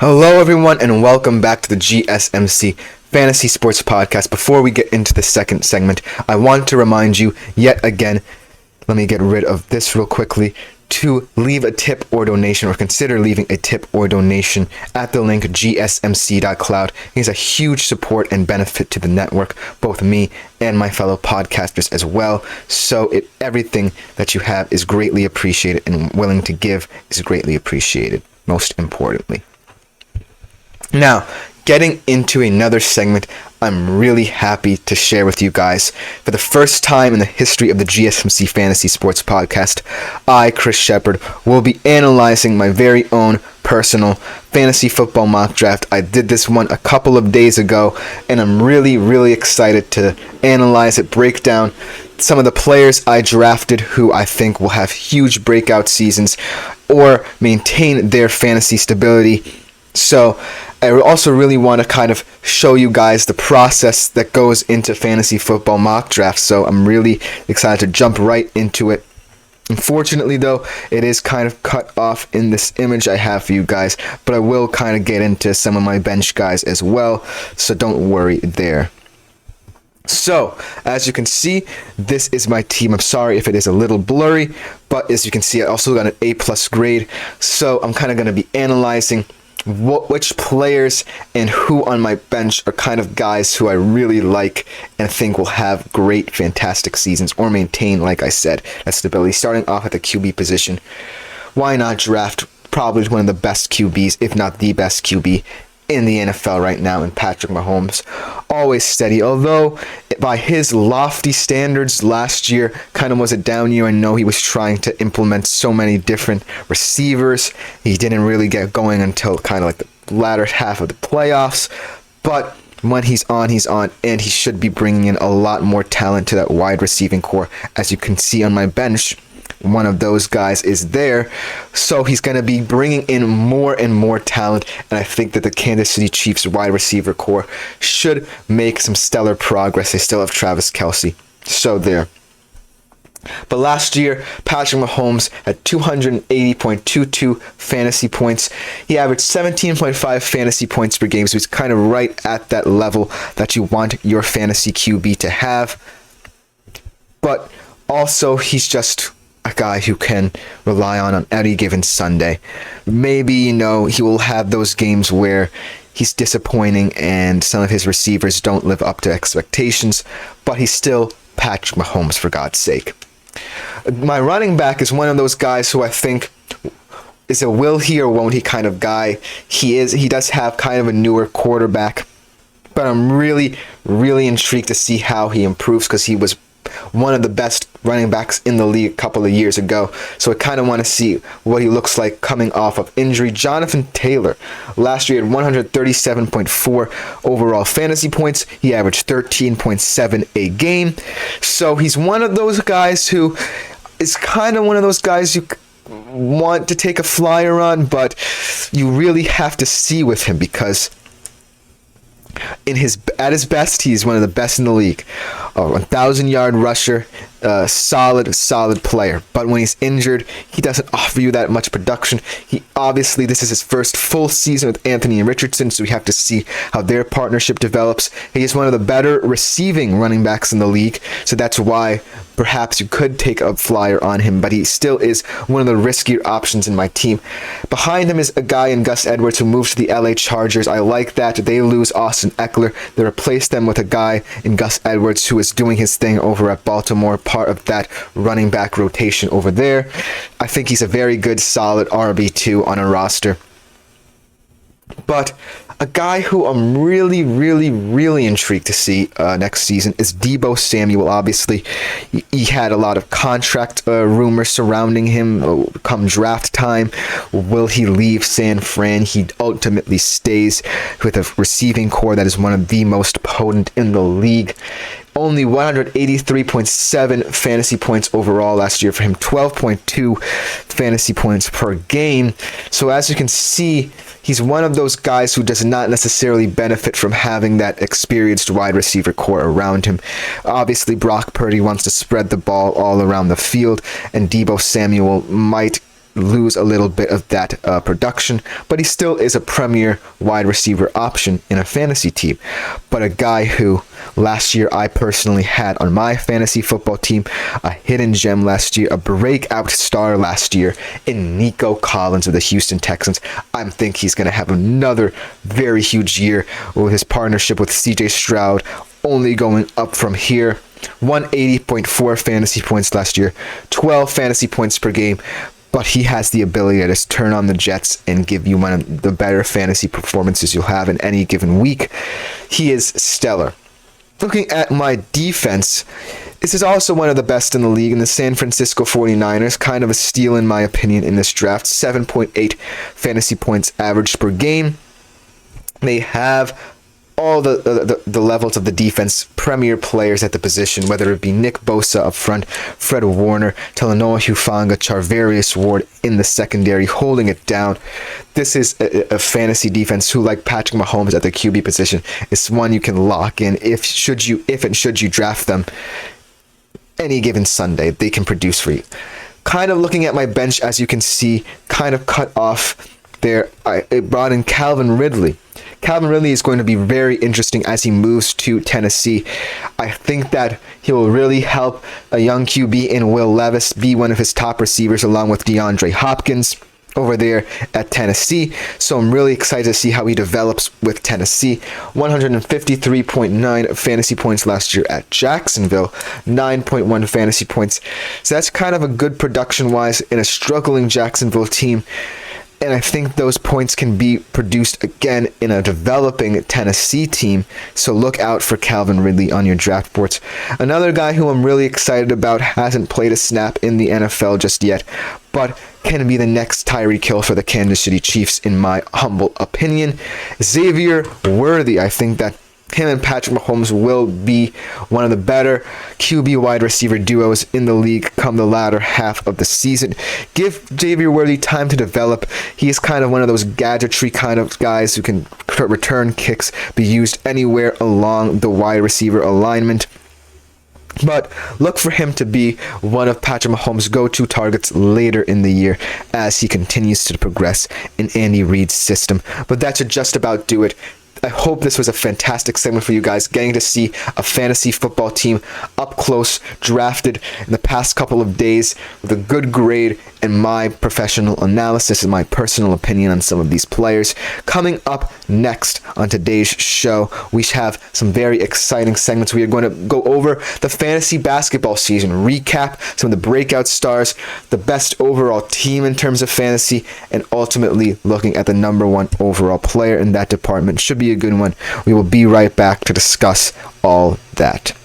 Hello, everyone, and welcome back to the GSMC Fantasy Sports Podcast. Before we get into the second segment, I want to remind you yet again, let me get rid of this real quickly, to leave a tip or donation, or consider leaving a tip or donation at the link gsmc.cloud. It is a huge support and benefit to the network, both me and my fellow podcasters as well. So everything that you have is greatly appreciated, and willing to give is greatly appreciated, most importantly. Now, getting into another segment, I'm really happy to share with you guys. For the first time in the history of the GSMC Fantasy Sports Podcast, I, Chris Shepard, will be analyzing my very own personal fantasy football mock draft. I did this one a couple of days ago, and I'm really excited to analyze it, break down some of the players I drafted who I think will have huge breakout seasons or maintain their fantasy stability. So I also really want to kind of show you guys the process that goes into fantasy football mock drafts. So I'm really excited to jump right into it. Unfortunately, though, it is kind of cut off in this image I have for you guys, but I will kind of get into some of my bench guys as well, so don't worry there. So, as you can see, this is my team. I'm sorry if it is a little blurry, but as you can see, I also got an A+ grade, so I'm kind of going to be analyzing which players and who on my bench are kind of guys who I really like and think will have great, fantastic seasons or maintain, like I said, that stability. Starting off at the QB position, why not draft probably one of the best QBs, if not the best QB in the NFL right now, in Patrick Mahomes. Always steady, although by his lofty standards last year kind of was a down year. I know he was trying to implement so many different receivers. He didn't really get going until kind of like the latter half of the playoffs, but when he's on, and he should be bringing in a lot more talent to that wide receiving core. As you can see on my bench, one of those guys is there, so he's going to be bringing in more and more talent, and I think that the Kansas City Chiefs wide receiver core should make some stellar progress. They still have Travis Kelce, so there. But last year, Patrick Mahomes had 280.22 fantasy points. He averaged 17.5 fantasy points per game, so he's kind of right at that level that you want your fantasy QB to have. But also, he's just a guy who can rely on any given Sunday. Maybe, he will have those games where he's disappointing and some of his receivers don't live up to expectations, but he's still Patrick Mahomes, for God's sake. My running back is one of those guys who I think is a will he or won't he kind of guy. He does have kind of a newer quarterback, but I'm really intrigued to see how he improves, because he was one of the best running backs in the league a couple of years ago. So I kind of want to see what he looks like coming off of injury. Jonathan Taylor, last year had 137.4 overall fantasy points. He averaged 13.7 a game. So he's one of those guys who is kind of one of those guys you want to take a flyer on, but you really have to see with him, because at his best, he's one of the best in the league. A 1,000-yard rusher, solid player. But when he's injured, he doesn't offer you that much production. This is his first full season with Anthony Richardson, so we have to see how their partnership develops. He is one of the better receiving running backs in the league, so that's why perhaps you could take a flyer on him, but he still is one of the riskier options in my team. Behind him is a guy in Gus Edwards who moved to the LA Chargers. I like that. They lose Austin Eckler. They replace them with a guy in Gus Edwards who is doing his thing over at Baltimore, part of that running back rotation over there. I think he's a very good, solid RB2 on a roster. But a guy who I'm really intrigued to see next season is Deebo Samuel. Obviously, he had a lot of contract rumors surrounding him come draft time. Will he leave San Fran? He ultimately stays with a receiving core that is one of the most potent in the league. Only 183.7 fantasy points overall last year for him, 12.2 fantasy points per game. So as you can see, he's one of those guys who does not necessarily benefit from having that experienced wide receiver core around him. Obviously, Brock Purdy wants to spread the ball all around the field, and Deebo Samuel might lose a little bit of that production, but he still is a premier wide receiver option in a fantasy team. But a guy who last year I personally had on my fantasy football team, a hidden gem last year, a breakout star last year in Nico Collins of the Houston Texans. I think he's going to have another very huge year with his partnership with CJ Stroud only going up from here. 180.4 fantasy points last year, 12 fantasy points per game, but he has the ability to just turn on the Jets and give you one of the better fantasy performances you'll have in any given week. He is stellar. Looking at my defense, this is also one of the best in the league in the San Francisco 49ers, kind of a steal in my opinion in this draft, 7.8 fantasy points averaged per game. They have all the levels of the defense, premier players at the position, whether it be Nick Bosa up front, Fred Warner, Talanoa Hufanga, Charvarius Ward in the secondary, holding it down. This is a fantasy defense who, like Patrick Mahomes at the QB position, is one you can lock in if and should you draft them any given Sunday. They can produce for you. Kind of looking at my bench, as you can see, kind of cut off there. I brought in Calvin Ridley. Calvin Ridley is going to be very interesting as he moves to Tennessee. I think that he will really help a young QB in Will Levis be one of his top receivers along with DeAndre Hopkins over there at Tennessee. So I'm really excited to see how he develops with Tennessee. 153.9 fantasy points last year at Jacksonville, 9.1 fantasy points. So that's kind of a good production-wise in a struggling Jacksonville team. And I think those points can be produced again in a developing Tennessee team. So look out for Calvin Ridley on your draft boards. Another guy who I'm really excited about, hasn't played a snap in the NFL just yet, but can be the next Tyreek Hill for the Kansas City Chiefs in my humble opinion. Xavier Worthy. I think that him and Patrick Mahomes will be one of the better QB wide receiver duos in the league come the latter half of the season. Give Xavier Worthy time to develop. He is kind of one of those gadgetry kind of guys who can return kicks, be used anywhere along the wide receiver alignment. But look for him to be one of Patrick Mahomes' go-to targets later in the year as he continues to progress in Andy Reid's system. But that should just about do it. I hope this was a fantastic segment for you guys, getting to see a fantasy football team up close, drafted in the past couple of days with a good grade and my professional analysis and my personal opinion on some of these players. Coming up next on today's show, we have some very exciting segments. We are going to go over the fantasy basketball season, recap some of the breakout stars, the best overall team in terms of fantasy, and ultimately looking at the number one overall player in that department. Should be a good one. We will be right back to discuss all that.